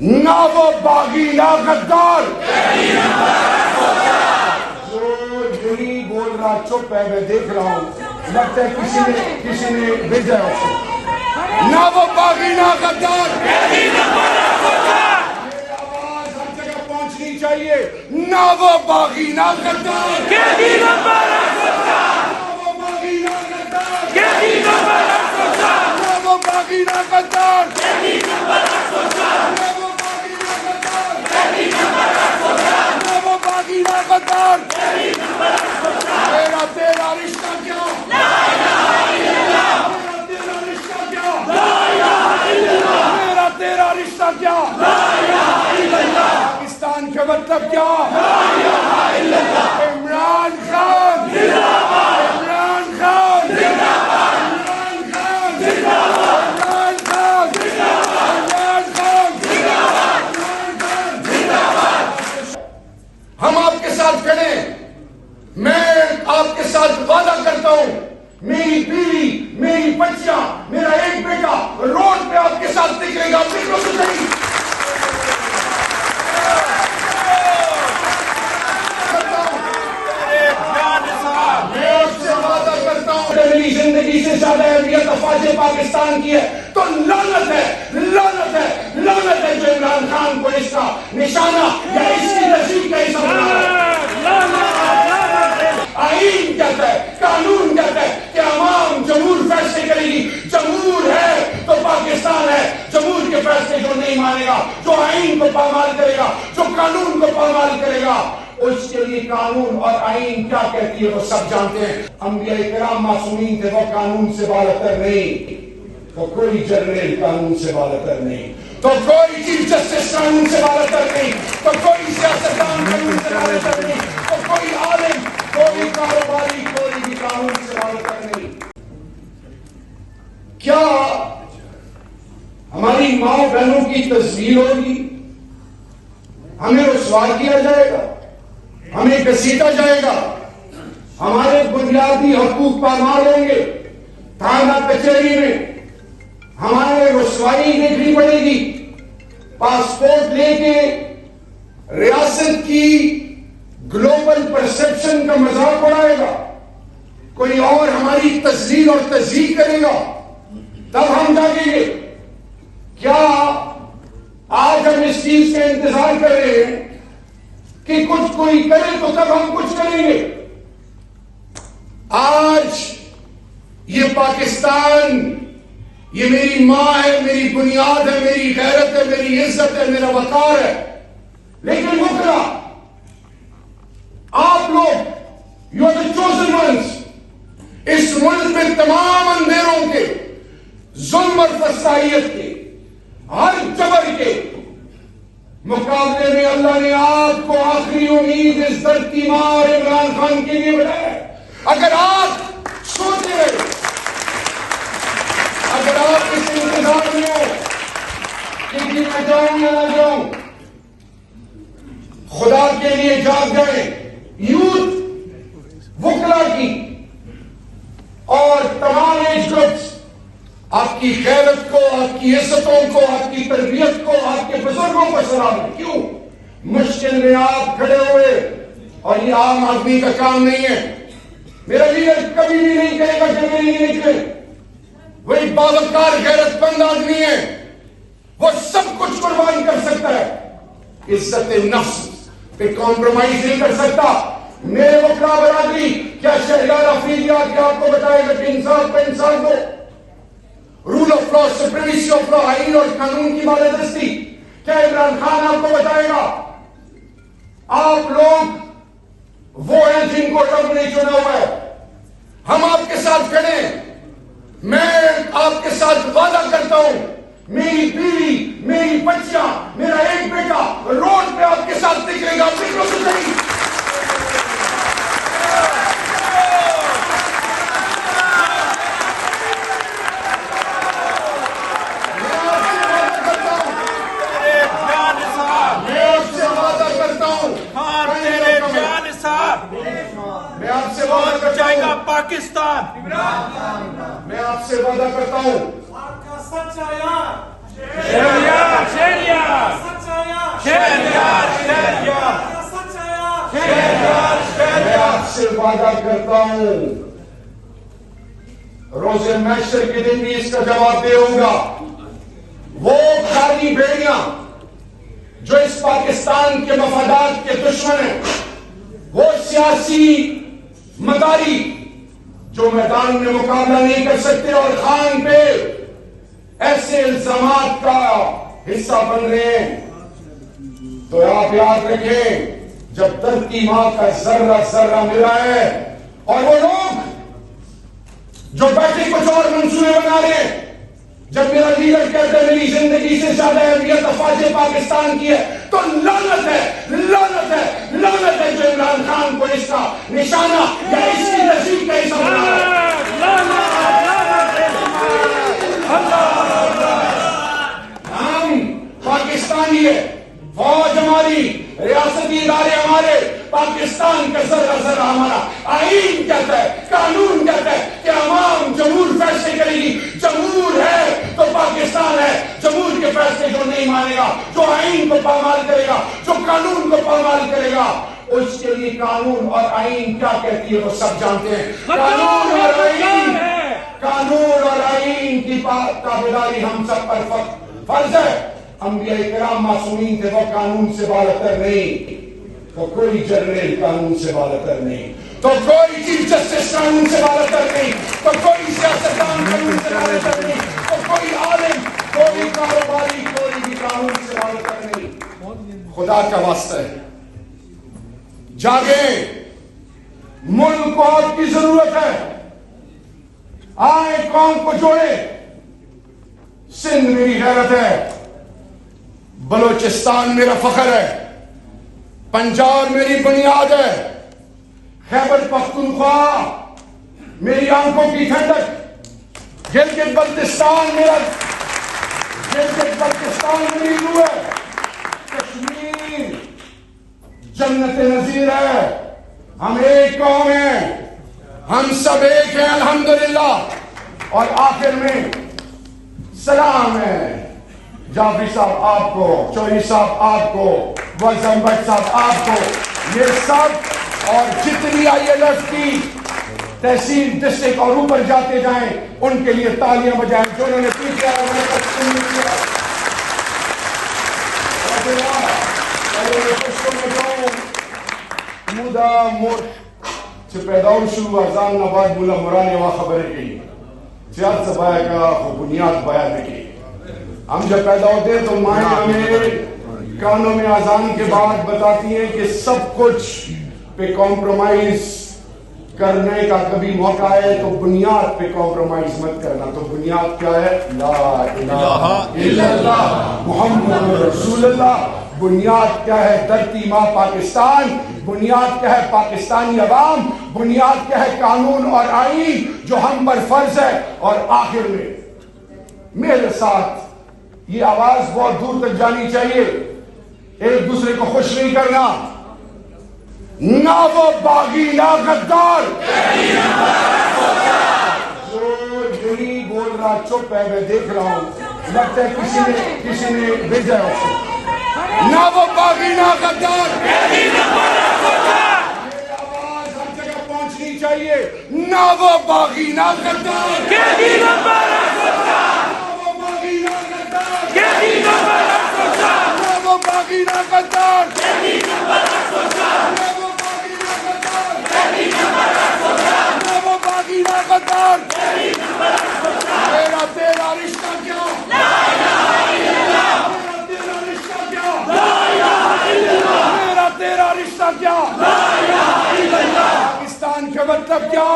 نہ وہ باغی نہ غدار جو یونی بول رہا چپ ہے، میں دیکھ رہا ہوں، لگتا ہے کسی نے بھیجا ہے اس کو۔ نہ وہ باغی نہ غدار، یہ آواز ہر جگہ پہنچنی چاہیے، نہ وہ باغی نہ غدار، نہ وہ باغی نہ غدار، نہ وہ باغی نہ غدار، میرا تیرا رشتہ کیا؟ میرا تیرا رشتہ کیا؟ میرا تیرا رشتہ کیا؟ پاکستان کا مطلب کیا؟ عمران خان، عمران خان، عمران خان، عمران خان، عمران خان۔ ہم آپ کے ساتھ کھڑے ہیں، میں آپ کے ساتھ وعدہ کرتا ہوں، میری بیوی، میری بچیاں، میرا ایک بیٹا روڈ پہ آپ کے ساتھ نکلے گا، فکر تو صحیح۔ میں آپ سے وعدہ کرتا ہوں، میری زندگی سے زیادہ اہمیت افواج پاکستان کی ہے تو لعنت ہے، لعنت ہے، لعنت ہے جو عمران خان کو اس کا نشانہ یا اس کی نصیب کا حصہ بنا رہا ہے۔ آئین کہتا ہے، قانون کہتا ہے کہ عوام جمہور فیصلے کرے گی، جمہور ہے تو پاکستان ہے۔ جمہور کے فیصلے جو نہیں مانے گا، جو آئین کو پامال کرے گا، جو قانون کو پامال کرے گا، اس کے لیے قانون اور آئین کیا کہتی ہے وہ سب جانتے ہیں۔ انبیاء کرام معصومین تھے، وہ قانون سے بالاتر نہیں، تو کوئی جنرل قانون سے بالاتر نہیں، تو کوئی چیف جسٹس قانون سے بالاتر نہیں، تو کوئی سیاستدان قانون سے بالاتر نہیں، تو کوئی عالم، کوئی کاروباری، کوئی بھی قانون سے بالاتر نہیں۔ کیا ہماری ماں بہنوں کی تذلیل ہوگی؟ ہمیں رسوا کیا جائے گا، ہمیں گھسیٹا جائے گا، ہمارے بنیادی حقوق پامال ہوں گے، تھانہ کچہری میں ہمارے رسوائی دیکھنی پڑے گی، پاسپورٹ لے کے ریاست کی گلوبل پرسپشن کا مذاق اڑائے گا، کوئی اور ہماری تذلیل اور تذلیل کرے گا، تب ہم جاگیں گے۔ کیا آج ہم اس چیز کا انتظار کر رہے ہیں کہ کچھ کوئی کرے تو تب ہم کچھ کریں گے؟ آج یہ پاکستان، یہ میری ماں ہے، میری بنیاد ہے، میری غیرت ہے، میری عزت ہے، میرا وقار ہے، لیکن وکلا آپ لوگ، you are the chosen ones, اس ملک میں تمام اندھیروں کے، ظلم اور فسادیت کے، ہر جبر کے مقابلے میں اللہ نے آپ کو آخری امید اس دھرتی ماں اور عمران خان کے لیے بنایا ہے۔ اگر آپ سوچ رہے، اگر آپ اس انتظار میں ہو کہ میں جاؤں یا نہ جاؤں، خدا کے لیے جاگ جائیں۔ یوتھ، وکلا کی اور تمام ایج گروپس آپ کی غیرت کو، آپ کی عزتوں کو، آپ کی تربیت کو، آپ کے بزرگوں کو سلام ہے۔ کیوں؟ مشکل میں آپ کھڑے ہوئے، اور یہ عام آدمی کا کام نہیں ہے۔ میرا لیڈر کبھی بھی نہیں کہے گا کہ میری نہیں نکلے، وہی باوقار غیرت مند آدمی ہے، وہ سب کچھ قربان کر سکتا ہے، عزت نفس پہ کمپرومائز نہیں کر سکتا۔ میرے وکلا برادری، کیا شہریار افریدی آ کے آپ کو بتائے گا کہ انصاف پہ انسان کو، rule of law, supremacy of law, آئین اور قانون کی بالادستی، کیا عمران خان آپ کو بتائے گا؟ آپ لوگ وہ ہیں جن کو رب نے چنا ہوا ہے۔ ہم آپ کے ساتھ کھڑے ہیں، میں آپ کے ساتھ وعدہ کرتا ہوں، میری بیوی، میری بچیاں، میرا ایک بیٹا روڈ پہ آپ کے ساتھ نکلے گا، فکر تو صحیح۔ میں آپ سے وعدہ کرتا ہوں، پاکستان، میں آپ سے وعدہ کرتا ہوں، سچا یار، وعدہ کرتا ہوں روز محشر کے دن بھی اس کا جواب دے ہوگا. وہ خالی بیڑیاں جو اس پاکستان کے مفادات کے دشمن ہیں, وہ سیاسی مداری جو میدان میں مقابلہ نہیں کر سکتے اور خان پہ ایسے الزامات کا حصہ بن رہے ہیں, تو آپ یاد رکھیں جب دھرتی ماں کا ذرہ ذرہ ملا ہے اور وہ لوگ جو بیٹھے کچھ اور منصوبے بنا رہے ہیں, جب میرا لیڈر کہتا ہے میری زندگی سے زیادہ اہمیت افواج پاکستان کی ہے, تو لعنت ہے, لعنت ہے, لعنت ہے جو عمران خان کو اس کا نشانہ یا اس کی نصیب کا حصہ بنا رہا ہے. ہم پاکستانی ہے, فوج ہماری, ریاستی ادارے ہمارے, پاکستان کا ذرہ ذرہ ہمارا. آئین کہتا ہے, قانون کہتا ہے کہ عوام جمہور فیصلے کرے گی. جمہور ہے تو پاکستان ہے. جمہور کے فیصلے جو نہیں مانے گا, جو آئین کو پامال کرے گا, جو قانون کو پامال کرے گا, اس کے لیے قانون اور آئین کیا کہتی ہے وہ سب جانتے ہیں. قانون اور آئین, قانون اور آئین کی تابعداری ہم سب پر فرض ہے. انبیاء کرام معصومین تھے, وہ قانون سے بالاتر نہیں, تو کوئی جنرل قانون سے بالاتر نہیں, تو کوئی چیف جسٹس قانون سے بالاتر نہیں, تو کوئی سیاستدان قانون سے بالاتر نہیں, تو کوئی عالم, کوئی کاروباری, کوئی بھی قانون سے بالاتر نہیں. خدا کا واسطہ ہے, جاگیں, ملک کو آپ کی ضرورت ہے. آئے قوم کو جوڑے. سندھ میری غیرت ہے, بلوچستان میرا فخر ہے, پنجاب میری بنیاد ہے, خیبر پختونخوا میری آنکھوں کی ٹھنڈک, گلگت بلتستان میرا, گلگت بلتستان میری روح ہے, کشمیر جنت نظیر ہے. ہم ایک قوم ہیں, ہم سب ایک ہیں الحمدللہ. اور آخر میں سلام ہے جعفری صاحب آپ کو, چوہری صاحب آپ کو, وزم بٹ صاحب آپ کو, یہ سب اور جتنی ILF کی تحصیل ڈسٹرکٹ اور اوپر جاتے جائیں ان کے لیے تالیاں بجائیں جو انہوں نے پیچھے پیداؤ شروع ازان نباد مولا مرانے وا خبر کی سیاد سبایا کا بنیاد بیان کی. ہم جب پیدا ہوتے ہیں تو مائیں ہمیں کانوں میں اذان کے بعد بتاتی ہیں کہ سب کچھ پہ کمپرومائز کرنے کا کبھی موقع ہے تو بنیاد پہ کمپرومائز مت کرنا. تو بنیاد کیا ہے؟ لا الہ الا اللہ محمد رسول اللہ. بنیاد کیا ہے؟ دھرتی ماں پاکستان. بنیاد کیا ہے؟ پاکستانی عوام. بنیاد کیا ہے؟ قانون اور آئین جو ہم پر فرض ہے. اور آخر میں میرے ساتھ یہ آواز بہت دور تک جانی چاہیے, ایک دوسرے کو خوش نہیں کرنا. نہ وہ باغی نہ غدار جو یونی بول رہا چپ ہے, میں دیکھ رہا ہوں, لگتا ہے کسی نے بھیجا ہے اس کو. نہ وہ باغی نہ غدار, یہ آواز ہر جگہ پہنچنی چاہیے. نہ وہ باغی نہ غدار, میرا تیرا رشتہ کیا, میرا تیرا رشتہ کیا, پاکستان کا مطلب کیا,